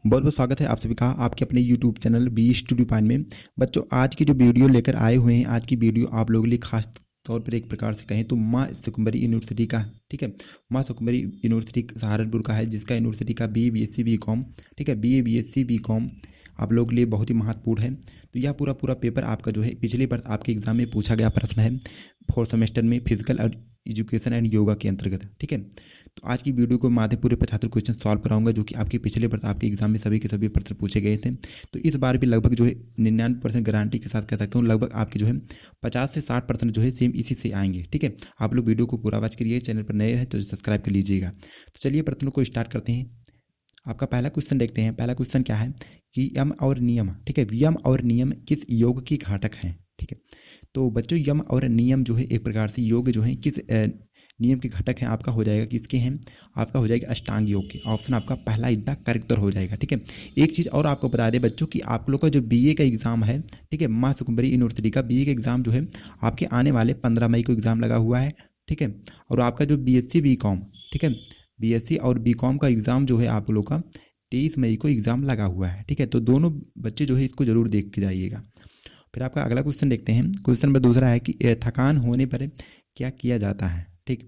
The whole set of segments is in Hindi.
बहुत बहुत स्वागत है आप सभी का आपके अपने YouTube channel B Studio Pine में। बच्चों, आज की जो वीडियो लेकर आए हुए हैं, आज की वीडियो आप लोगों के लिए खास तौर पर एक प्रकार से कहें तो माँ सुकुम्बरी यूनिवर्सिटी का, ठीक है। माँ सुकुम्बरी यूनिवर्सिटी सहारनपुर का है, जिसका यूनिवर्सिटी का BA BSc BCom, ठीक है, BA BSc BCom आप लोगों के लिए बहुत ही महत्वपूर्ण है। तो यह पूरा पेपर आपका जो है पिछली बार आपके एग्जाम में पूछा गया प्रश्न है 4th सेमेस्टर में फिजिकल और एजुकेशन एंड योगा के अंतर्गत, ठीक है। तो आज की वीडियो को माध्यम पूरे 75 क्वेश्चन सॉल्व कराऊंगा, जो कि आपके पिछले बार आपके एग्जाम में सभी के सभी प्रश्न पूछे गए थे। तो इस बार भी लगभग जो है 99% गारंटी के साथ कह सकता हूँ, लगभग आपके जो है 50 से 60% जो है सेम इसी से आएंगे, ठीक है। आप लोग वीडियो को पूरा वॉच करिए, चैनल पर नए हैं तो सब्सक्राइब कर लीजिएगा। तो चलिए प्रश्नों को स्टार्ट करते हैं। आपका पहला क्वेश्चन देखते हैं। पहला क्वेश्चन क्या है कि यम और नियम, ठीक है, यम और नियम किस योग की घटक हैं, ठीक है। तो बच्चों, यम और नियम जो है एक प्रकार से योग जो है किस नियम के घटक हैं, आपका हो जाएगा किसके हैं, आपका हो जाएगा अष्टांग योग के। ऑप्शन आपका पहला इतना करेक्ट उत्तर हो जाएगा, ठीक है। एक चीज़ और आपको बता दें बच्चों कि आप लोग का जो BA का एग्जाम है, ठीक है, माँ सुकुम्बरी यूनिवर्सिटी का BA का एग्जाम जो है आपके आने वाले 15 मई को एग्जाम लगा हुआ है, ठीक है। और आपका जो BSc BCom, ठीक है, BSc और BCom का एग्जाम जो है आप लोग का 23 मई को एग्जाम लगा हुआ है, ठीक है। तो दोनों बच्चे जो है इसको जरूर देख के जाइएगा। फिर आपका अगला क्वेश्चन देखते हैं। क्वेश्चन नंबर दूसरा है कि थकान होने पर क्या किया जाता है, ठीक।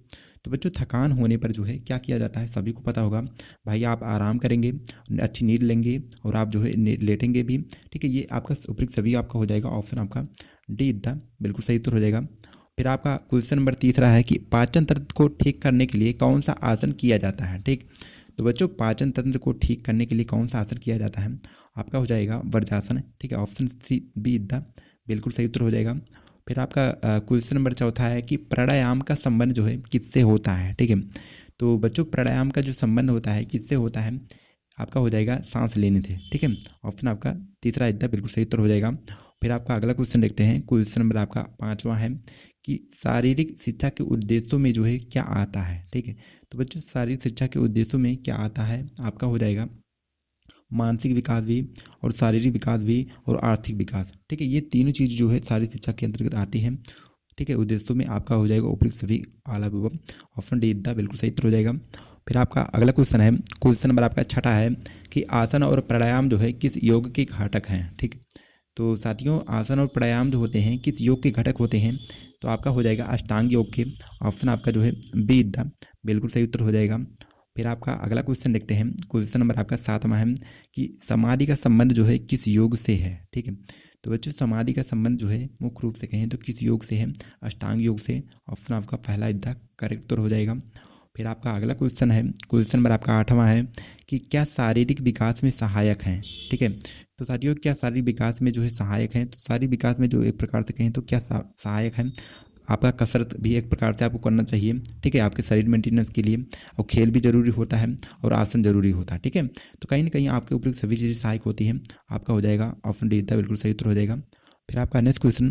तो बच्चों, थकान होने पर जो है क्या किया जाता है सभी को पता होगा भाई, आप आराम करेंगे, अच्छी नींद लेंगे और आप जो है लेटेंगे भी, ठीक है। ये आपका उपयुक्त सभी आपका हो जाएगा। ऑप्शन आपका डी द बिल्कुल सही उत्तर हो जाएगा। फिर आपका क्वेश्चन नंबर तीसरा है कि पाचन तंत्र को ठीक करने के लिए कौन सा आसन किया जाता है, ठीक। तो बच्चों, पाचन तंत्र को ठीक करने के लिए कौन सा आसन किया जाता है, आपका हो जाएगा वज्रासन, ठीक है। ऑप्शन सी बी द बिल्कुल सही उत्तर हो जाएगा। फिर आपका क्वेश्चन नंबर चौथा है कि प्राणायाम का संबंध जो है किससे होता है, ठीक है। तो बच्चों, प्राणायाम का जो संबंध होता है किससे होता है, आपका हो जाएगा सांस लेने से, ठीक है। ऑप्शन आपका तीसरा इतना बिल्कुल सही उत्तर हो जाएगा। फिर आपका अगला क्वेश्चन देखते हैं। क्वेश्चन नंबर आपका पांचवा है कि शारीरिक शिक्षा के उद्देश्यों में जो है क्या आता है, ठीक है। तो बच्चों, शारीरिक शिक्षा के उद्देश्यों में क्या आता है, आपका हो जाएगा मानसिक विकास भी और शारीरिक विकास भी और आर्थिक विकास, ठीक है। ये तीनों चीज़ जो है शारीरिक शिक्षा के अंतर्गत आती है, ठीक है। उद्देश्यों में आपका हो जाएगा उपयुक्त सभी आला विभव। ऑप्शन डी द बिल्कुल सही उत्तर हो जाएगा। फिर आपका अगला क्वेश्चन है, क्वेश्चन नंबर आपका छठा है कि आसन और प्राणायाम जो है किस योग के घटक हैं, ठीक। तो साथियों, आसन और प्राणायाम जो होते हैं किस योग के घटक होते हैं, तो आपका हो जाएगा अष्टांग योग के। ऑप्शन आपका जो है बी द बिल्कुल सही उत्तर हो जाएगा। फिर आपका अगला क्वेश्चन देखते हैं। क्वेश्चन नंबर आपका सातवां है कि समाधि का संबंध जो है किस योग से है, ठीक है। तो बच्चों, समाधि का संबंध जो है मुख्य रूप से कहें तो किस योग से है, अष्टांग योग से। ऑप्शन आपका पहला इतना करेक्ट उत्तर हो जाएगा। फिर आपका अगला क्वेश्चन है, क्वेश्चन नंबर आपका आठवां है कि क्या शारीरिक विकास में सहायक है, ठीक है। तो साथियों, क्या शारीरिक विकास में जो है सहायक है, तो शारीरिक विकास में जो एक प्रकार से कहें तो क्या सहायक है, आपका कसरत भी एक प्रकार से आपको करना चाहिए, ठीक है, आपके शरीर मेंटेनेंस के लिए। और खेल भी जरूरी होता है और आसन जरूरी होता है, ठीक है। तो कहीं ना कहीं आपके उपयुक्त सभी चीज़ें सहायक होती हैं। आपका हो जाएगा ऑप्शन डी था बिल्कुल सही उत्तर हो जाएगा। फिर आपका नेक्स्ट क्वेश्चन,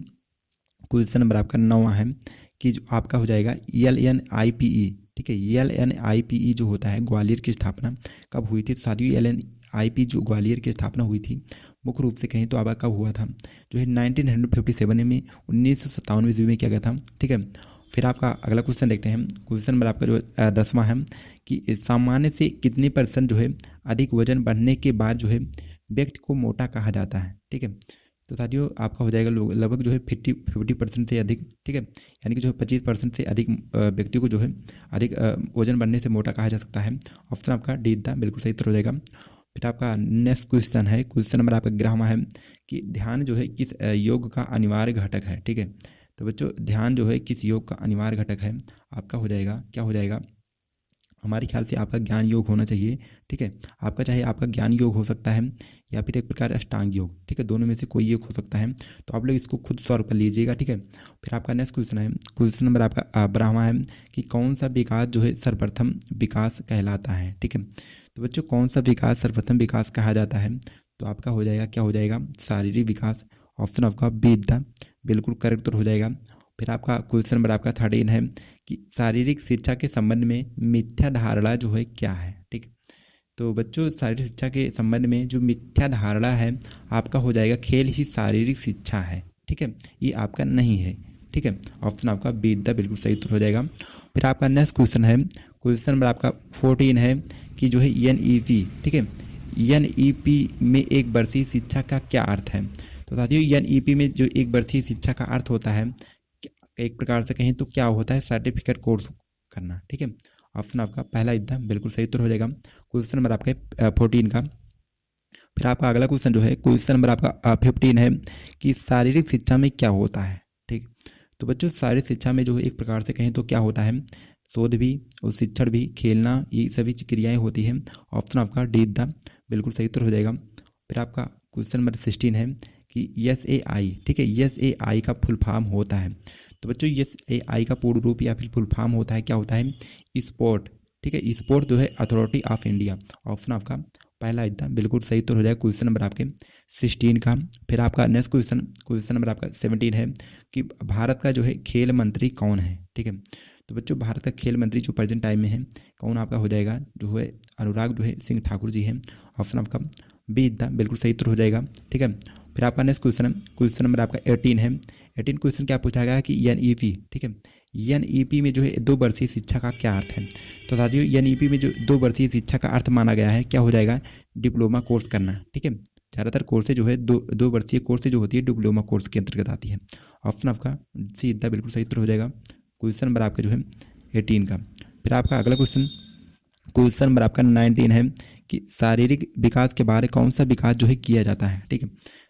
क्वेश्चन नंबर आपका 9वां है कि जो आपका हो जाएगा LNIPE, ठीक है। LNIPE जो होता है ग्वालियर की स्थापना कब हुई थी, तो साथियों LNIPE जो ग्वालियर की स्थापना हुई थी मुख्य रूप से कहें तो आपका कब हुआ था, जो है 1957 में 1957 ईस्वी में किया गया था, ठीक है। फिर आपका अगला क्वेश्चन देखते हैं। क्वेश्चन नंबर आपका जो 10वां है कि सामान्य से कितने % जो है अधिक वजन बढ़ने के बाद जो है व्यक्ति को मोटा कहा जाता है, ठीक है। तो साथियों, आपका हो जाएगा लगभग जो है 50% से अधिक, ठीक है। यानी कि जो है 25% से अधिक व्यक्तियों को जो है अधिक वजन बढ़ने से मोटा कहा जा सकता है। ऑप्शन आपका डी द बिल्कुल सही उत्तर हो जाएगा। फिर आपका नेक्स्ट क्वेश्चन है, क्वेश्चन नंबर आपका 11वां है कि ध्यान जो है किस योग का अनिवार्य घटक है, ठीक है। तो बच्चों, ध्यान जो है किस योग का अनिवार्य घटक है, आपका हो जाएगा क्या हो जाएगा, हमारे ख्याल से आपका ज्ञान योग होना चाहिए, ठीक है। आपका चाहे आपका ज्ञान योग हो सकता है या फिर एक प्रकार अष्टांग योग, ठीक है, दोनों में से कोई एक हो सकता है। तो आप लोग इसको खुद सॉल्व कर लीजिएगा, ठीक है। फिर आपका नेक्स्ट क्वेश्चन है, क्वेश्चन नंबर आपका 12वां है कि कौन सा विकास जो है सर्वप्रथम विकास कहलाता है, ठीक है। तो बच्चों, कौन सा विकास सर्वप्रथम विकास कहा जाता है, तो आपका हो जाएगा क्या हो जाएगा, शारीरिक विकास। ऑप्शन आपका बी द बिल्कुल करेक्ट उत्तर हो जाएगा। फिर आपका क्वेश्चन नंबर आपका 13 है कि शारीरिक शिक्षा के संबंध में मिथ्या धारणा जो है क्या है, ठीक। तो बच्चों, शारीरिक शिक्षा के संबंध में जो मिथ्या धारणा है आपका हो जाएगा खेल ही शारीरिक शिक्षा है, ठीक है, ये आपका नहीं है, ठीक है। ऑप्शन आपका बी द बिल्कुल सही उत्तर हो जाएगा। फिर आपका नेक्स्ट क्वेश्चन है, क्वेश्चन नंबर आपका 14 है कि जो है NEP, ठीक है, एनईपी में एक वर्षीय शिक्षा का क्या अर्थ है? तो साथियों एनईपी में जो एक वर्षीय शिक्षा का अर्थ होता है, एक प्रकार से कहें तो क्या होता है, सर्टिफिकेट कोर्स करना। ठीक है, ऑप्शन आपका पहला एकदम बिल्कुल सही उत्तर हो जाएगा। क्वेश्चन नंबर आपके 14 का। फिर आपका अगला क्वेश्चन जो है, क्वेश्चन नंबर आपका 15 है कि शारीरिक शिक्षा में क्या होता है। ठीक, तो बच्चों शारीरिक शिक्षा में जो है एक प्रकार से कहें तो क्या होता है, शोध भी और शिक्षण भी, खेलना, ये सभी क्रियाएं होती हैं। ऑप्शन आपका डी द बिल्कुल सही उत्तर हो जाएगा। फिर आपका क्वेश्चन नंबर 16 है कि SAI, ठीक है, SAI का फुल फॉर्म होता है। तो बच्चों SAI का पूर्ण रूप या फिर फुल फॉर्म होता है, क्या होता है, स्पोर्ट, ठीक है, स्पोर्ट जो है अथॉरिटी ऑफ इंडिया। ऑप्शन आपका पहला एकदम बिल्कुल सही उत्तर हो जाएगा क्वेश्चन नंबर आपके 16 का। फिर आपका नेक्स्ट क्वेश्चन, क्वेश्चन नंबर आपका 17 है कि भारत का जो है खेल मंत्री कौन है। ठीक है, तो बच्चों भारत का खेल मंत्री जो प्रेजेंट टाइम में है कौन आपका हो जाएगा, जो है अनुराग जो है सिंह ठाकुर जी हैं। ऑप्शन आपका बी एकदम बिल्कुल सही उत्तर हो जाएगा। ठीक है, फिर आपका नेक्स्ट क्वेश्चन है, क्वेश्चन नंबर आपका 18 है। 18 क्वेश्चन क्या पूछा गया कि एनईपी, ठीक है, एनईपी में जो है 2 वर्षीय शिक्षा का क्या अर्थ है। तो साथियों एनईपी में जो 2 वर्षीय शिक्षा का अर्थ माना गया है, क्या हो जाएगा, डिप्लोमा कोर्स करना। ठीक है, ज़्यादातर कोर्सेज जो है दो वर्षीय कोर्स जो होती है डिप्लोमा कोर्स के अंतर्गत आती है। ऑप्शन आपका सीधा बिल्कुल सही उत्तर हो जाएगा क्वेश्चन नंबर आपका जो है 18 का। फिर आपका अगला क्वेश्चन, क्वेश्चन नंबर आपका 19 है कि शारीरिक विकास के बाद कौन सा विकास जो है किया जाता है। ठीक है,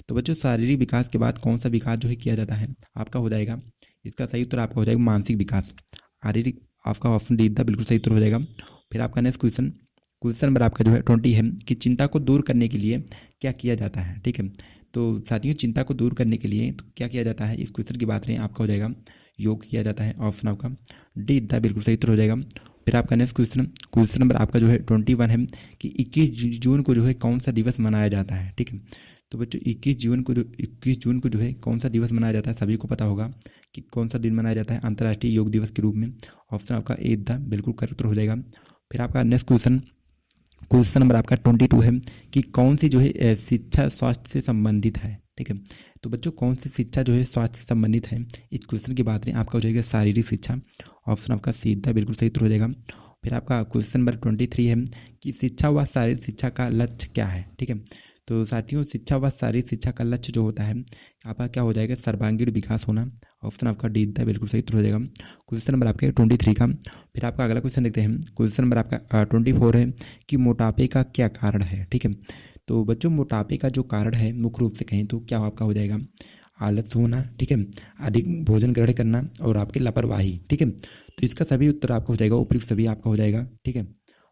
तो बच्चों शारीरिक विकास के बाद कौन सा विकास जो है किया जाता है, आपका हो जाएगा, इसका सही उत्तर आपका हो जाएगा मानसिक विकास। शारीरिक आपका ऑप्शन डी द बिल्कुल सही उत्तर हो जाएगा। फिर आपका नेक्स्ट क्वेश्चन, क्वेश्चन नंबर आपका जो है 20 है कि चिंता को दूर करने के लिए क्या किया जाता है। ठीक है, तो साथियों चिंता को दूर करने के लिए तो क्या किया जाता है, इस क्वेश्चन की बात रही आपका हो जाएगा योग किया जाता है। ऑप्शन आपका डी द बिल्कुल सही उत्तर हो जाएगा। फिर आपका नेक्स्ट क्वेश्चन, क्वेश्चन नंबर आपका जो है 21 है कि 21 जून को जो है कौन सा दिवस मनाया जाता है। ठीक है, तो बच्चों 21 जून को जो है कौन सा दिवस मनाया जाता है, सभी को पता होगा कि कौन सा दिन मनाया जाता है, अंतर्राष्ट्रीय योग दिवस के रूप में। ऑप्शन आपका ए द बिल्कुल करेक्ट उत्तर हो जाएगा। फिर आपका नेक्स्ट क्वेश्चन, क्वेश्चन नंबर आपका 22 है कि कौन सी जो है शिक्षा स्वास्थ्य से संबंधित है। ठीक है, तो बच्चों कौन सी शिक्षा जो है स्वास्थ्य से संबंधित है, इस क्वेश्चन की बात नहीं आपका हो जाएगा शारीरिक शिक्षा। ऑप्शन आपका सीधा बिल्कुल सही उत्तर हो जाएगा। फिर आपका क्वेश्चन नंबर 23 है कि शिक्षा व शारीरिक शिक्षा का लक्ष्य क्या है। ठीक है, तो साथियों शिक्षा व शारीरिक शिक्षा का लक्ष्य जो होता है आपका क्या हो जाएगा, सर्वांगीण विकास होना। ऑप्शन आपका डी द बिल्कुल सही उत्तर हो जाएगा क्वेश्चन नंबर आपके 23 का। फिर आपका अगला क्वेश्चन देखते हैं, क्वेश्चन नंबर आपका 24 है कि मोटापे का क्या कारण है। ठीक है, तो बच्चों मोटापे का जो कारण है मुख्य रूप से कहें तो क्या आपका हो जाएगा, आलस होना। ठीक है, अधिक भोजन ग्रहण करना और आपकी लापरवाही। ठीक है, तो इसका सभी उत्तर आपका हो जाएगा, उपयुक्त सभी आपका हो जाएगा। ठीक है,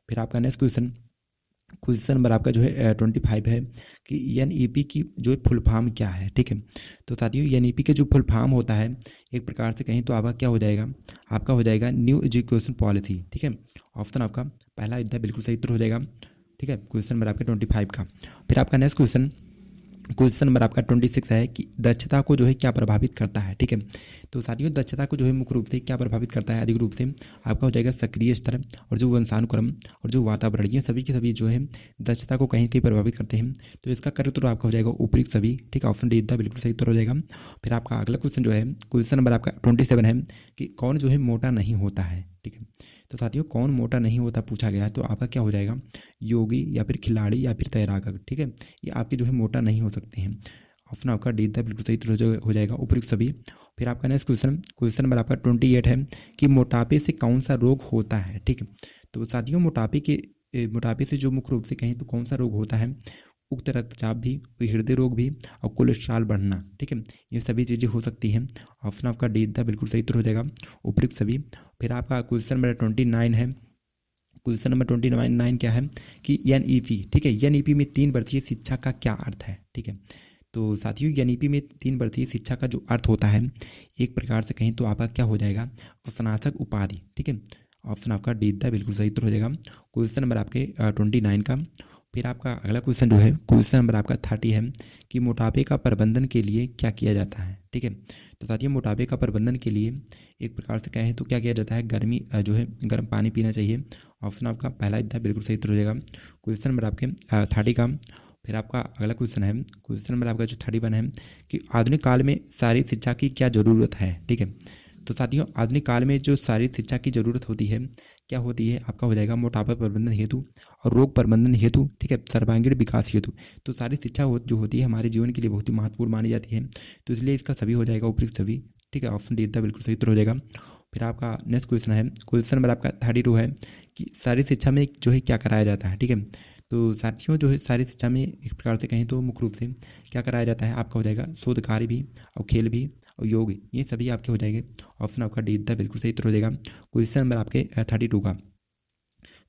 फिर आपका नेक्स्ट क्वेश्चन, क्वेश्चन नंबर आपका जो है 25 है कि एनईपी की जो फुल फॉर्म क्या है। ठीक है, तो साथियों एनईपी के जो फुल फॉर्म होता है एक प्रकार से कहें तो आपका क्या हो जाएगा, आपका हो जाएगा न्यू एजुकेशन पॉलिसी। ठीक है, ऑप्शन आपका पहला इतना बिल्कुल सही उत्तर हो जाएगा। ठीक है, क्वेश्चन नंबर आपके 25 का। फिर आपका नेक्स्ट क्वेश्चन, क्वेश्चन नंबर आपका 26 है कि दक्षता को जो है क्या प्रभावित करता है। ठीक है, तो साथियों दक्षता को जो है मुख्य रूप से क्या प्रभावित करता है, अधिक रूप से आपका हो जाएगा सक्रिय स्तर और जो वंशानुक्रम और जो वातावरण, ये सभी के सभी जो है दक्षता को कहीं कहीं प्रभावित करते हैं। तो इसका करेक्ट उत्तर आपका हो जाएगा उपयुक्त सभी। ठीक है, ऑप्शन डी द बिल्कुल सही उत्तर हो जाएगा। फिर आपका अगला क्वेश्चन जो है, क्वेश्चन नंबर आपका 27 है कि कौन जो है मोटा नहीं होता है। ठीक है, तो साथियों कौन मोटा नहीं होता पूछा गया है, तो आपका क्या हो जाएगा, योगी या फिर खिलाड़ी या फिर तैराक। ठीक है, ये आपके जो है मोटा नहीं हो सकते हैं। ऑप्शन आपका डी द बिल्कुल सही हो जाएगा, उपयुक्त सभी। फिर आपका नेक्स्ट क्वेश्चन, क्वेश्चन नंबर आपका 28 है कि मोटापे से कौन सा रोग होता है। ठीक है, तो साथियों मोटापे से जो मुख्य रूप से कहें तो कौन सा रोग होता है, उक्त रक्तचाप भी, हृदय रोग भी और कोलेस्ट्रॉल बढ़ना। ठीक है, ये सभी चीज़ें हो सकती हैं। ऑप्शन आपका डी द बिल्कुल सही उत्तर हो जाएगा, उपयुक्त सभी। फिर आपका क्वेश्चन नंबर 29 है, क्वेश्चन नंबर 29 क्या है कि एनईपी। ठीक है, एनईपी में 3 वर्षीय शिक्षा का क्या अर्थ है। ठीक है, तो साथियों एनईपी में 3 वर्षीय शिक्षा का जो अर्थ होता है एक प्रकार से कहें तो आपका क्या हो जाएगा, स्नातक उपाधि। ठीक है, ऑप्शन आपका डी द बिल्कुल सही उत्तर हो जाएगा क्वेश्चन नंबर आपके 29 का। फिर आपका अगला क्वेश्चन जो है, क्वेश्चन नंबर आपका 30 है कि मोटापे का प्रबंधन के लिए क्या किया जाता है। ठीक है, तो साथियों मोटापे का प्रबंधन के लिए एक प्रकार से कहें तो क्या किया जाता है, गर्मी जो है गर्म पानी पीना चाहिए। ऑप्शन आपका पहला इतना बिल्कुल सही उत्तर हो जाएगा क्वेश्चन नंबर आपके 30 का। फिर आपका अगला क्वेश्चन है, क्वेश्चन नंबर आपका जो 31 है कि आधुनिक काल में शारीरिक शिक्षा की क्या जरूरत है। ठीक है, तो साथियों आधुनिक काल में जो शारीरिक शिक्षा की जरूरत होती है क्या होती है, आपका हो जाएगा मोटापा प्रबंधन हेतु और रोग प्रबंधन हेतु, ठीक है, सर्वांगीण विकास हेतु। तो शारीरिक शिक्षा जो होती है हमारे जीवन के लिए बहुत ही महत्वपूर्ण मानी जाती है, तो इसलिए इसका सभी हो जाएगा उपयुक्त सभी, ठीक है, ऑप्शन डी द बिल्कुल सही उत्तर हो जाएगा। फिर आपका नेक्स्ट क्वेश्चन है, क्वेश्चन नंबर आपका 32 है कि शारीरिक शिक्षा में जो है क्या कराया जाता है, ठीक है। तो साथियों जो है शारीरिक शिक्षा में एक प्रकार से कहें तो मुख्य रूप से क्या कराया जाता है, आपका हो जाएगा शोध कार्य भी और खेल भी और योग, ये सभी आपके हो जाएंगे। ऑप्शन आपका डी द बिल्कुल सही उत्तर हो जाएगा क्वेश्चन नंबर आपके 32 का।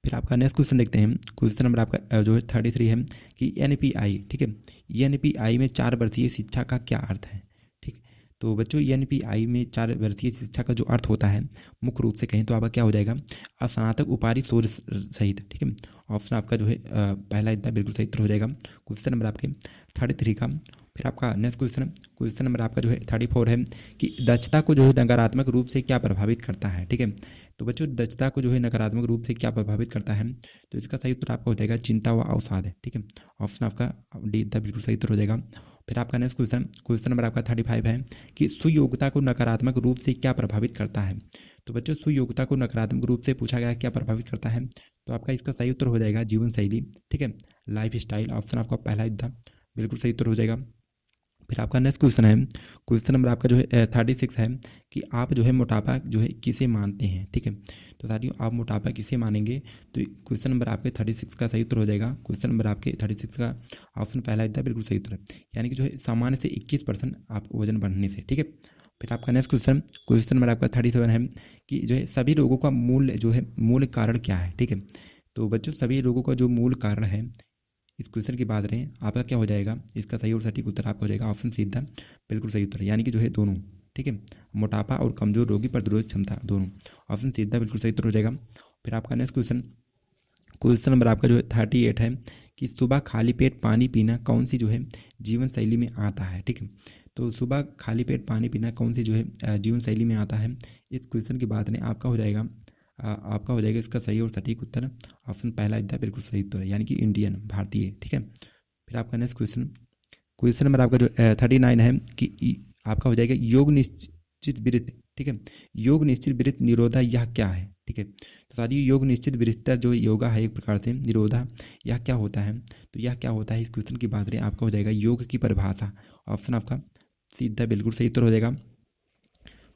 फिर आपका नेक्स्ट क्वेश्चन देखते हैं, क्वेश्चन नंबर आपका जो है 33 है कि एनपीआई, ठीक है, एनपीआई में 4 वर्षीय शिक्षा का क्या अर्थ है, ठीक। तो बच्चों एनपीआई में 4 वर्षीय शिक्षा का जो अर्थ होता है मुख्य रूप से कहें तो आपका क्या हो जाएगा, स्नातक उपाधि शोध सहित, ठीक है। ऑप्शन आपका जो है पहला इतना बिल्कुल सही उत्तर हो जाएगा क्वेश्चन नंबर आपके 33 का। फिर आपका नेक्स्ट क्वेश्चन, क्वेश्चन नंबर आपका जो है 34 है कि दक्षता को जो है नकारात्मक रूप से क्या प्रभावित करता है, ठीक है। तो बच्चों दक्षता को जो है नकारात्मक रूप से क्या प्रभावित करता है, तो इसका सही उत्तर आपका हो जाएगा चिंता व अवसाद है, ठीक है। ऑप्शन आपका डी द बिल्कुल सही उत्तर हो जाएगा। फिर आपका नेक्स्ट क्वेश्चन, क्वेश्चन नंबर आपका 35 है कि सुयोग्यता को नकारात्मक रूप से क्या प्रभावित करता है। तो बच्चों सुयोग्यता को नकारात्मक रूप से पूछा गया क्या प्रभावित करता है, तो आपका इसका सही उत्तर हो जाएगा जीवन शैली, ठीक है, लाइफ स्टाइल। ऑप्शन आपका पहला इतना बिल्कुल सही उत्तर हो जाएगा। फिर आपका नेक्स्ट क्वेश्चन है, क्वेश्चन नंबर आपका जो है 36 है कि आप जो है मोटापा जो है किसे मानते हैं, ठीक है। तो साथियों आप मोटापा किसे मानेंगे, तो क्वेश्चन नंबर आपके 36 का सही उत्तर हो जाएगा क्वेश्चन नंबर आपके 36 का ऑप्शन पहला इतना बिल्कुल सही उत्तर है, यानी कि जो है सामान्य से 21% आपको वजन बढ़ने से, ठीक है। फिर आपका नेक्स्ट क्वेश्चन, क्वेश्चन नंबर आपका 37 है कि जो है सभी रोगों का मूल जो है मूल कारण क्या है, ठीक है। तो बच्चों सभी रोगों का जो मूल कारण है इस क्वेश्चन की बात करें आपका क्या हो जाएगा, इसका सही और सटीक उत्तर आपका हो जाएगा ऑप्शन सीधा बिल्कुल सही उत्तर, यानी कि जो है दोनों, ठीक है, मोटापा और कमजोर रोगी प्रतिरोधक क्षमता दोनों, ऑप्शन सीधा बिल्कुल सही उत्तर हो जाएगा। फिर आपका नेक्स्ट क्वेश्चन, क्वेश्चन नंबर आपका जो है 38 है कि सुबह खाली पेट पानी पीना कौन सी जो है जीवन शैली में आता है, ठीक है। तो सुबह खाली पेट पानी पीना कौन सी जो है जीवन शैली में आता है, इस क्वेश्चन की बात करें आपका हो जाएगा आपका हो जाएगा इसका सही और सटीक उत्तर ऑप्शन पहला इतना बिल्कुल सही उत्तर है, यानी कि इंडियन भारतीय, ठीक है। फिर आपका नेक्स्ट क्वेश्चन, क्वेश्चन नंबर आपका जो 39 है कि आपका हो जाएगा योग निश्चित वृत्त, ठीक है, योग निश्चित वृत्त निरोधा यह क्या है, ठीक है। तो साथियों योग निश्चित वृत्त जो योगा है एक प्रकार से निरोधा यह क्या होता है, तो यह क्या होता है इस क्वेश्चन की बात करें आपका हो जाएगा योग की परिभाषा, ऑप्शन आपका सीधा बिल्कुल सही उत्तर हो जाएगा।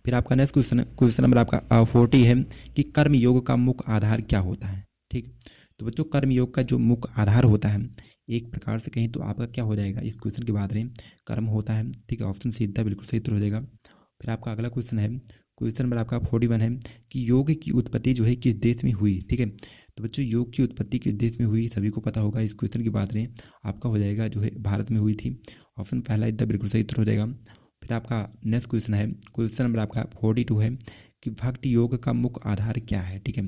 फिर आपका नेक्स्ट क्वेश्चन, क्वेश्चन नंबर आपका 40 है कि कर्म योग का मुख्य आधार क्या होता है, ठीक। तो बच्चों कर्म योग का जो मुख्य आधार होता है एक प्रकार से कहीं तो आपका क्या हो जाएगा इस क्वेश्चन की बात करें कर्म होता है, ठीक है, ऑप्शन सीधा बिल्कुल सही उत्तर हो जाएगा। फिर आपका अगला क्वेश्चन है, क्वेश्चन नंबर आपका 41 है कि योग की उत्पत्ति जो है किस देश में हुई, ठीक है। तो बच्चों योग की उत्पत्ति किस देश में हुई सभी को पता होगा, इस क्वेश्चन की बात करें आपका हो जाएगा जो है भारत में हुई थी, ऑप्शन पहला इतना बिल्कुल सही उत्तर हो जाएगा। फिर आपका नेक्स्ट क्वेश्चन है, क्वेश्चन नंबर आपका 42 है कि भक्ति योग का मुख्य आधार क्या है, ठीक है।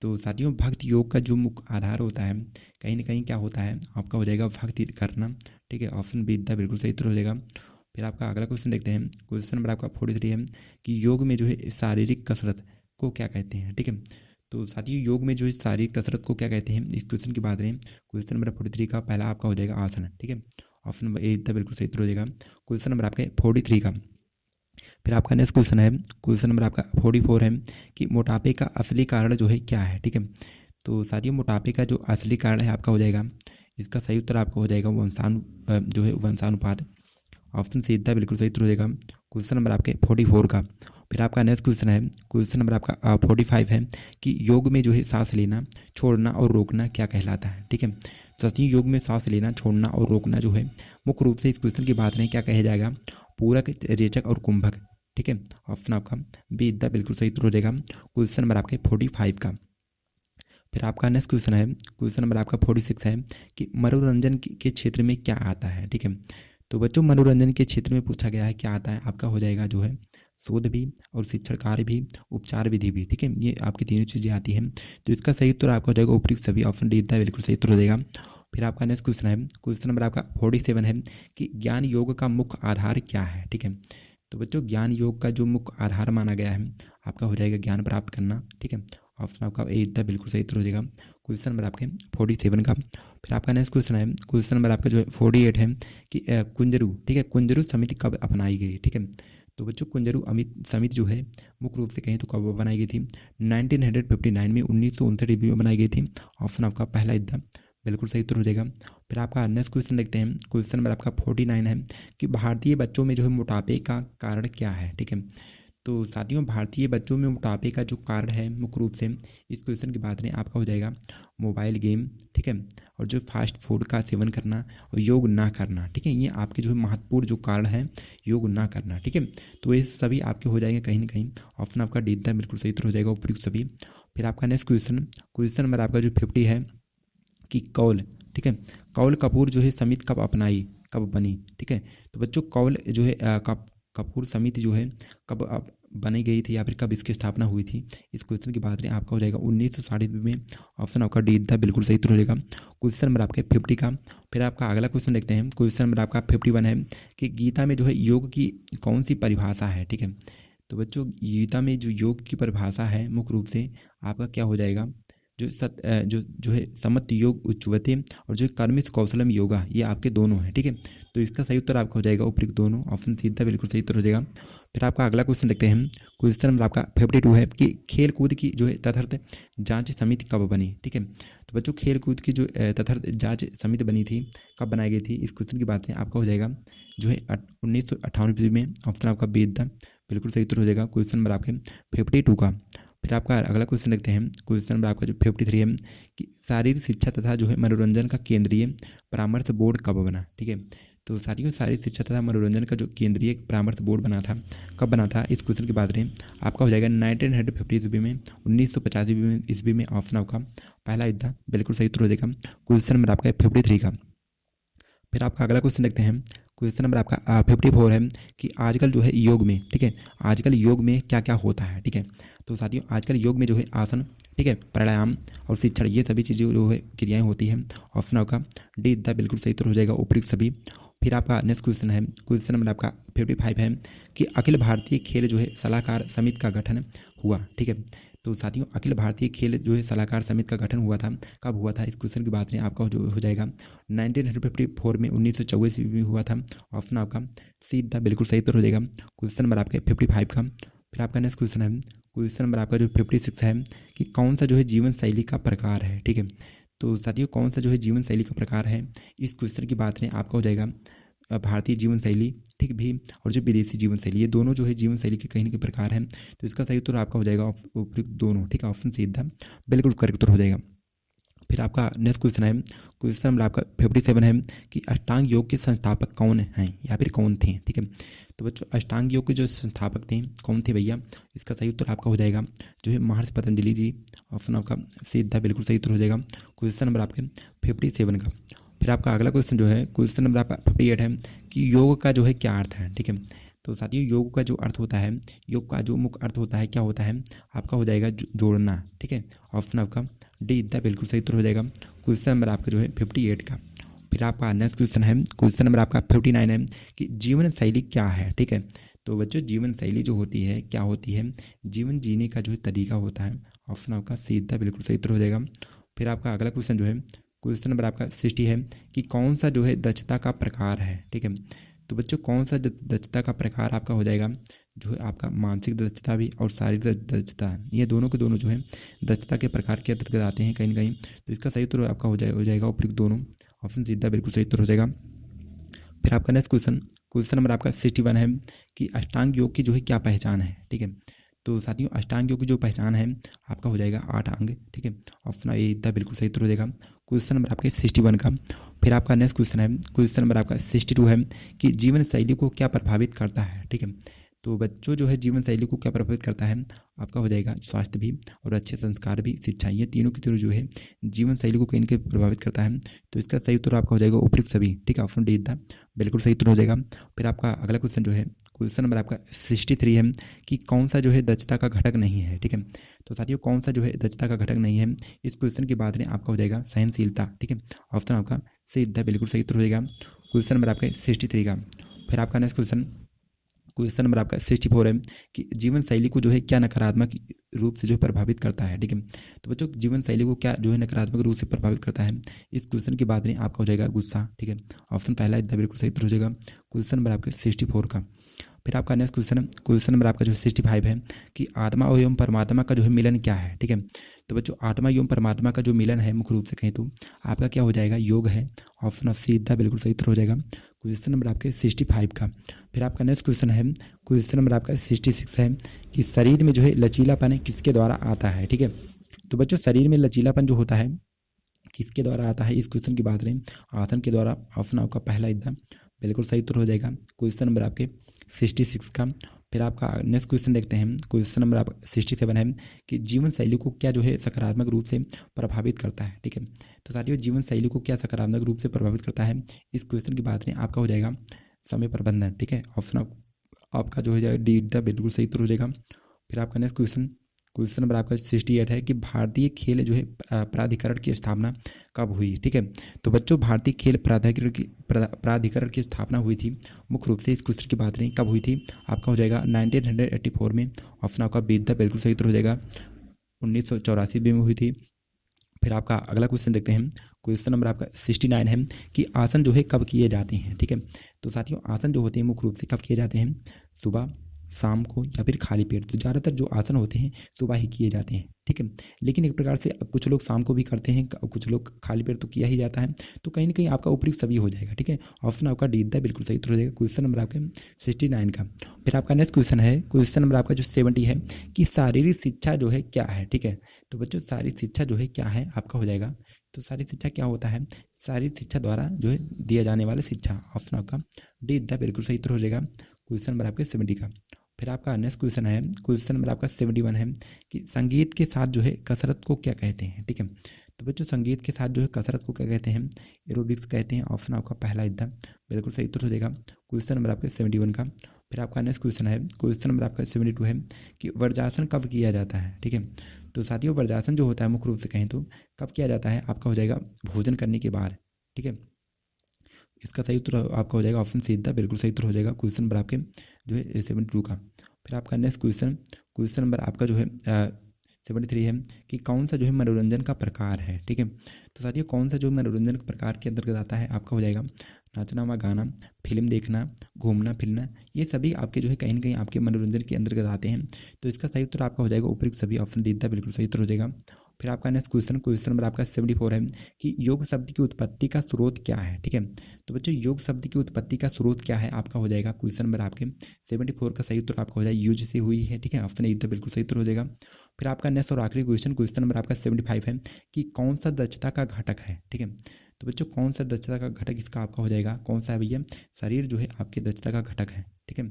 तो साथियों भक्ति योग का जो मुख्य आधार होता है कहीं ना कहीं क्या होता है आपका हो जाएगा भक्ति करना, ठीक है, ऑप्शन बी द बिल्कुल सही उत्तर हो जाएगा। फिर आपका अगला क्वेश्चन देखते हैं, क्वेश्चन नंबर आपका 43 है कि योग में जो है शारीरिक कसरत को क्या कहते हैं, ठीक है। तो साथियों योग में जो है शारीरिक कसरत को क्या कहते हैं इस क्वेश्चन की बात करें क्वेश्चन नंबर 43 का पहला आपका हो जाएगा आसन, ठीक है, ऑप्शन नंबर ए द बिल्कुल सही उत्तर हो जाएगा क्वेश्चन नंबर आपके 43 का। फिर आपका नेक्स्ट क्वेश्चन है, क्वेश्चन नंबर आपका 44 है कि मोटापे का असली कारण जो है क्या है, ठीक है। तो साथियों मोटापे का जो असली कारण है आपका हो जाएगा इसका सही उत्तर आपका हो जाएगा जो है वंशानुपात, ऑप्शन सीधा बिल्कुल सही उत्तर हो जाएगा क्वेश्चन नंबर आपके 44 का। फिर आपका नेक्स्ट क्वेश्चन है, क्वेश्चन नंबर आपका 45 है कि योग में जो है सांस लेना छोड़ना और रोकना क्या कहलाता है, ठीक है। तो साथियों योग में सांस लेना छोड़ना और रोकना जो है मुख्य रूप से इस क्वेश्चन की बात करें क्या कहा जाएगा पूरक रेचक और कुंभक, ठीक है, ऑप्शन आपका बी द बिल्कुल सही उत्तर हो जाएगा क्वेश्चन नंबर आपके 45 का। फिर आपका नेक्स्ट क्वेश्चन है, क्वेश्चन नंबर आपका 46 है कि मनोरंजन के क्षेत्र में क्या आता है, ठीक है। तो बच्चों मनोरंजन के क्षेत्र में पूछा गया है क्या आता है आपका हो जाएगा जो है शोध भी और शिक्षण कार्य भी उपचार विधि भी, ठीक है, ये आपकी तीनों चीजें आती हैं। तो इसका सही उत्तर आपका हो जाएगा उपयुक्त सभी, ऑप्शन डी द बिल्कुल सही उत्तर हो जाएगा। फिर आपका नेक्स्ट क्वेश्चन है, क्वेश्चन नंबर आपका 47 है कि ज्ञान योग का मुख्य आधार क्या है, ठीक है। तो बच्चों ज्ञान योग का जो मुख्य आधार माना गया है आपका हो जाएगा ज्ञान प्राप्त करना, ठीक है, ऑप्शन आपका ए द बिल्कुल सही उत्तर हो जाएगा क्वेश्चन नंबर आपके 47 का। फिर आपका नेक्स्ट क्वेश्चन है, क्वेश्चन नंबर आपका जो है 48 है कि कुंजरू, ठीक है, कुंजरू समिति कब अपनाई गई, ठीक है। तो बच्चों कुंजरू अमित समिति जो है मुख्य रूप से कहें तो कब बनाई गई थी? 1959 में, 1959 ईस्वी में बनाई गई थी। ऑप्शन आपका पहला इद्दा बिल्कुल सही उत्तर हो जाएगा। फिर आपका नेक्स्ट क्वेश्चन देखते हैं। क्वेश्चन नंबर आपका 49 है कि भारतीय बच्चों में जो है मोटापे का कारण क्या है? ठीक है, तो साथियों भारतीय बच्चों में मोटापे का जो कारण है मुख्य रूप से इस क्वेश्चन की बात करें आपका हो जाएगा मोबाइल गेम, ठीक है, और जो फास्ट फूड का सेवन करना और योग ना करना, ठीक है, ये आपके जो है महत्वपूर्ण जो कारण है योग ना करना, ठीक है। तो ये सभी आपके हो जाएंगे कहीं ना कहीं। ऑप्शन आपका डी था बिल्कुल सही उत्तर हो जाएगा उपयुक्त सभी। फिर आपका नेक्स्ट क्वेश्चन नंबर आपका जो 50 है कि कौल, ठीक है, कौल कपूर जो है समिति कब अपनाई, कब बनी? ठीक है, तो बच्चों कौल जो है कपूर समिति जो है कब बनी गई थी या फिर कब इसकी स्थापना हुई थी? इस क्वेश्चन की बात करें आपका हो जाएगा 1960 में। ऑप्शन आपका डी था बिल्कुल सही उत्तर हो जाएगा क्वेश्चन नंबर आपके 50 का। फिर आपका अगला क्वेश्चन देखते हैं। क्वेश्चन नंबर आपका 51 है कि गीता में जो है योग की कौन सी परिभाषा है? ठीक है, तो बच्चों गीता में जो योग की परिभाषा है मुख्य रूप से आपका क्या हो जाएगा? जो है समत योग उच्चवते और जो कर्मिस कौशलम योगा, ये आपके दोनों है, ठीक है। तो इसका सही उत्तर आपका हो जाएगा उपयुक्त दोनों। ऑप्शन सीधा बिल्कुल सही उत्तर हो जाएगा। फिर आपका अगला क्वेश्चन देखते हैं। क्वेश्चन नंबर आपका 52 है कि खेल कूद की जो है तथार्थ जांच समिति कब बनी? ठीक है, तो बच्चों खेल कूद की जो तथार्थ जांच समिति बनी थी, कब बनाई गई थी? इस क्वेश्चन की बात है आपका हो जाएगा जो है 1958 में। ऑप्शन आपका बी था बिल्कुल सही उत्तर हो जाएगा क्वेश्चन नंबर आपके 52 का। फिर आपका अगला क्वेश्चन देखते हैं। क्वेश्चन नंबर आपका जो 53 है कि शारीरिक शिक्षा तथा जो है मनोरंजन का केंद्रीय परामर्श बोर्ड कब बना? ठीक है, तो साथियों शारीरिक शिक्षा तथा मनोरंजन का जो केंद्रीय परामर्श बोर्ड बना था, कब बना था? इस क्वेश्चन की बात करें आपका हो जाएगा 1950 ईस्वी में, 1950 ईस्वी में। ऑप्शन आपका पहला इद्दा बिल्कुल सही उत्तर हो जाएगा क्वेश्चन नंबर आपका 53 का। फिर आपका अगला क्वेश्चन देखते हैं। क्वेश्चन नंबर आपका 54 है कि आजकल जो है योग में, ठीक है, आजकल योग में क्या क्या होता है? ठीक है, तो साथियों आजकल योग में जो है आसन, ठीक है, प्राणायाम और शिक्षण, ये सभी चीज़ें जो है क्रियाएं होती हैं। ऑप्शन आपका डी द बिल्कुल सही उत्तर हो जाएगा उपयुक्त सभी। फिर आपका नेक्स्ट क्वेश्चन है। क्वेश्चन नंबर आपका 55 है कि अखिल भारतीय खेल जो है सलाहकार समिति का गठन हुआ। ठीक है, तो साथियों अखिल भारतीय खेल जो है सलाहकार समिति का गठन हुआ था, कब हुआ था? इस क्वेश्चन की बात करें आपका जो हो जाएगा 1954 में, 1954 में हुआ था। ऑप्शन आपका सीधा बिल्कुल सही उत्तर हो जाएगा क्वेश्चन नंबर आपके 55 का। फिर आपका नेक्स्ट क्वेश्चन है। क्वेश्चन नंबर आपका जो 56 है कि कौन सा जो है जीवन शैली का प्रकार है? ठीक है, तो साथियों कौन सा जो है जीवन शैली का प्रकार है? इस क्वेश्चन की बात करें आपका हो जाएगा भारतीय जीवन शैली, ठीक भी, और जो विदेशी जीवन शैली, ये दोनों जो है जीवन शैली के कहीं ना कहीं प्रकार हैं। तो इसका सही उत्तर आपका हो जाएगा उपयुक्त दोनों, ठीक है, ऑप्शन सीधा बिल्कुल करेक्ट उत्तर हो जाएगा। फिर आपका नेक्स्ट क्वेश्चन है। क्वेश्चन नंबर आपका 57 है कि अष्टांग योग के संस्थापक कौन हैं या फिर कौन थे? ठीक है, तो बच्चों अष्टांग योग के जो संस्थापक थे कौन थे भैया? इसका सही उत्तर आपका हो जाएगा जो है महर्षि पतंजलि जी। ऑप्शन आपका सीधा बिल्कुल सही उत्तर हो जाएगा क्वेश्चन नंबर आपके 57 का। फिर आपका अगला क्वेश्चन जो है क्वेश्चन नंबर आपका 58 है कि योग का जो है क्या अर्थ है? ठीक है, तो साथियों योग का जो अर्थ होता है, योग का जो मुख्य अर्थ होता है क्या होता है? आपका हो जाएगा जोड़ना, ठीक है। ऑप्शन आपका डी इतना बिल्कुल सही उत्तर हो जाएगा क्वेश्चन नंबर आपका जो है 58 का। फिर आपका नेक्स्ट क्वेश्चन है। क्वेश्चन नंबर आपका 59 है कि जीवन शैली क्या है? ठीक है, तो बच्चों जीवन शैली जो होती है क्या होती है? जीवन जीने का जो है तरीका होता है। ऑप्शन आपका सीधा बिल्कुल सही उत्तर हो जाएगा। फिर आपका अगला क्वेश्चन जो है क्वेश्चन नंबर आपका 60 है कि कौन सा जो है दक्षता का प्रकार है? ठीक है, तो बच्चों कौन सा दक्षता का प्रकार आपका हो जाएगा जो है आपका मानसिक दक्षता भी और शारीरिक दक्षता, ये दोनों के दोनों जो है दक्षता के प्रकार के अंतर्गत आते हैं कहीं ना कहीं। तो इसका सही उत्तर आपका हो जाएगा उपयुक्त दोनों। ऑप्शन सीधा बिल्कुल सही उत्तर हो जाएगा। फिर आपका नेक्स्ट क्वेश्चन नंबर आपका 61 है कि अष्टांग योग की जो है क्या पहचान है? ठीक है, तो साथियों अष्टांग योग की जो पहचान है आपका हो जाएगा 8 अंग, ठीक है। ऑप्शन ए इतना बिल्कुल सही उत्तर हो जाएगा क्वेश्चन नंबर आपके 61 का। फिर आपका नेक्स्ट क्वेश्चन है। क्वेश्चन नंबर आपका 62 है कि जीवन शैली को क्या प्रभावित करता है? ठीक है, तो बच्चों जो है जीवन शैली को क्या प्रभावित करता है? आपका हो जाएगा स्वास्थ्य भी और अच्छे संस्कार भी, शिक्षा, ये तीनों की तीनों जो है जीवन शैली को कहीं ना कहीं प्रभावित करता है। तो इसका सही उत्तर आपका हो जाएगा उपयुक्त सभी, ठीक है, ऑप्शन डी था बिल्कुल सही उत्तर हो जाएगा। फिर आपका अगला क्वेश्चन जो है क्वेश्चन नंबर आपका 63 है कि कौन सा जो है दक्षता का घटक नहीं है? ठीक है, तो साथियों कौन सा जो है दक्षता का घटक नहीं है? इस क्वेश्चन की बात करें आपका हो जाएगा सहनशीलता, ठीक है। ऑप्शन आपका सीधा बिल्कुल सही उत्तर हो जाएगा क्वेश्चन नंबर आपका 63 का। फिर आपका नेक्स्ट क्वेश्चन नंबर आपका 64 है कि जीवन शैली को जो है क्या नकारात्मक रूप से जो प्रभावित करता है? ठीक है, तो बच्चों जीवन शैली को क्या जो है नकारात्मक रूप से प्रभावित करता है? इस क्वेश्चन की बात नहीं आपका हो जाएगा गुस्सा, ठीक है। ऑप्शन पहला इतना बिल्कुल सही उत्तर हो जाएगा क्वेश्चन नंबर आपके 64 का। फिर आपका नेक्स्ट क्वेश्चन नंबर आपका जो 65 है कि आत्मा एवं परमात्मा का जो है मिलन क्या है। ठीक है, तो बच्चों आत्मा एवं परमात्मा का जो मिलन है मुख्य रूप से कहें तो आपका क्या हो जाएगा, योग है। ऑप्शन ऑफ सीधा बिल्कुल सही उत्तर हो जाएगा क्वेश्चन नंबर आपके 65 का। फिर आपका नेक्स्ट क्वेश्चन नंबर आपका 66 है कि शरीर में जो है लचीलापन किसके द्वारा आता है। ठीक है, तो बच्चों शरीर में लचीलापन जो होता है किसके द्वारा आता है, इस क्वेश्चन की बात करें आसन के द्वारा। ऑप्शन आपका पहला एकदम बिल्कुल सही उत्तर हो जाएगा क्वेश्चन नंबर आपके 66 का। फिर आपका नेक्स्ट क्वेश्चन देखते हैं, क्वेश्चन नंबर आपका 67 है कि जीवन शैली को क्या जो है सकारात्मक रूप से प्रभावित करता है। ठीक है, तो साथियों जीवन शैली को क्या सकारात्मक रूप से प्रभावित करता है, इस क्वेश्चन की बात करें आपका हो जाएगा समय प्रबंधन। ठीक है, ऑप्शन आपका जो हो जाएगा डी बिल्कुल सही उत्तर हो जाएगा। फिर आपका नेक्स्ट क्वेश्चन नंबर आपका 68 है कि भारतीय खेल जो है प्राधिकरण की स्थापना कब हुई। ठीक है, तो बच्चों भारतीय खेल प्राधिकरण की स्थापना हुई थी मुख्य रूप से, इस क्वेश्चन की बात नहीं कब हुई थी, आपका हो जाएगा 1984 में। ऑप्शन आपका बीता बिल्कुल सही उत्तर हो जाएगा 1984 में हुई थी। फिर आपका अगला क्वेश्चन देखते हैं, क्वेश्चन नंबर आपका 69 है कि आसन जो है कब किए जाते हैं। ठीक है, तो साथियों आसन जो होते हैं मुख्य रूप से कब किए जाते हैं, सुबह, शाम को या फिर खाली पेट। तो ज़्यादातर जो आसन होते हैं सुबह ही किए जाते हैं। ठीक है, लेकिन एक प्रकार से कुछ लोग शाम को भी करते हैं, कुछ लोग खाली पेट तो किया ही जाता है। तो कहीं ना कहीं आपका उपयुक्त सभी हो जाएगा। ठीक है, ऑप्शन आपका डी बिल्कुल सही उत्तर हो जाएगा क्वेश्चन नंबर आपके 69 का। फिर आपका नेक्स्ट क्वेश्चन नंबर आपका जो 70 है कि शारीरिक शिक्षा जो है क्या है। ठीक है, तो बच्चों शारीरिक शिक्षा जो है क्या है, आपका हो जाएगा तो शारीरिक शिक्षा क्या होता है, शारीरिक शिक्षा द्वारा जो है दिया जाने वाला शिक्षा। ऑप्शन आपका डी बिल्कुल सही उत्तर हो जाएगा क्वेश्चन नंबर आपके 70 का। फिर आपका नेक्स्ट क्वेश्चन नंबर आपका 71 है कि संगीत के साथ जो है कसरत को क्या कहते हैं। ठीक है, तो बच्चों संगीत के साथ जो है कसरत को क्या कहते हैं, एरोबिक्स कहते हैं। ऑप्शन आपका पहला एकदम बिल्कुल सही उत्तर हो जाएगा क्वेश्चन नंबर आपके 71 का। फिर आपका नेक्स्ट क्वेश्चन नंबर आपका 72 है कि वज्रासन कब किया जाता है। ठीक है, तो साथियों वज्रासन जो होता है मुख्य रूप से कहें तो कब किया जाता है, आपका हो जाएगा भोजन करने के बाद। ठीक है, इसका सही उत्तर आपका हो जाएगा ऑप्शन सीधा बिल्कुल सही उत्तर हो जाएगा क्वेश्चन नंबर आपके जो है 72 का। फिर आपका नेक्स्ट क्वेश्चन नंबर आपका जो है 73 है कि कौन सा जो है मनोरंजन का प्रकार है। ठीक है, तो साथियों कौन सा जो मनोरंजन के प्रकार के अंतर्गत आता है, आपका हो जाएगा नाचना व गाना, फिल्म देखना, घूमना फिरना, ये सभी आपके जो है कहीं ना कहीं आपके मनोरंजन के अंतर्गत आते हैं। तो इसका सही उत्तर आपका हो जाएगा उपयुक्त सभी, ऑप्शन डी बिल्कुल सही उत्तर हो जाएगा। फिर आपका नेक्स्ट क्वेश्चन नंबर आपका 74 है कि योग शब्द की उत्पत्ति का स्रोत क्या है। ठीक है, तो बच्चों योग शब्द की उत्पत्ति का स्रोत क्या है, आपका हो जाएगा क्वेश्चन नंबर आपके 74 का सही उत्तर आपका हो जाएगा यूज से हुई है। ठीक है, ऑप्शन ए बिल्कुल सही उत्तर हो जाएगा। फिर आपका नेक्स्ट और आखिरी क्वेश्चन नंबर आपका 75 है कि कौन सा दक्षता का घटक है। ठीक है, तो बच्चों कौन सा दक्षता का घटक इसका आपका हो जाएगा, कौन सा है भैया, शरीर जो है आपके दक्षता का घटक है। ठीक है,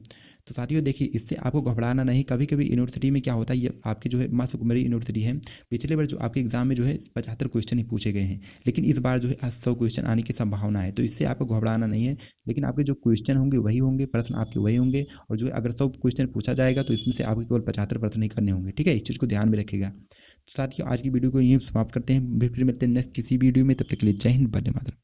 तो साथियों देखिए इससे आपको घबराना नहीं, कभी कभी यूनिवर्सिटी में क्या होता है, ये आपके जो है माँ सुकुमारी यूनिवर्सिटी है, पिछले बार जो आपके एग्जाम में जो है 75 क्वेश्चन ही पूछे गए हैं, लेकिन इस बार जो है 100 क्वेश्चन आने की संभावना है। तो इससे आपको घबराना नहीं है, लेकिन आपके जो क्वेश्चन होंगे वही होंगे, प्रश्न आपके वही होंगे, और जो है अगर 100 क्वेश्चन पूछा जाएगा तो इसमें से आपको केवल 75 प्रश्न ही करने होंगे। ठीक है, इस चीज़ को ध्यान में रखिएगा। तो साथियों आज की वीडियो को यहीं समाप्त करते हैं, फिर मिलते हैं नेक्स्ट किसी वीडियो में, तब तक के लिए जय हिंद, वंदे मातरम।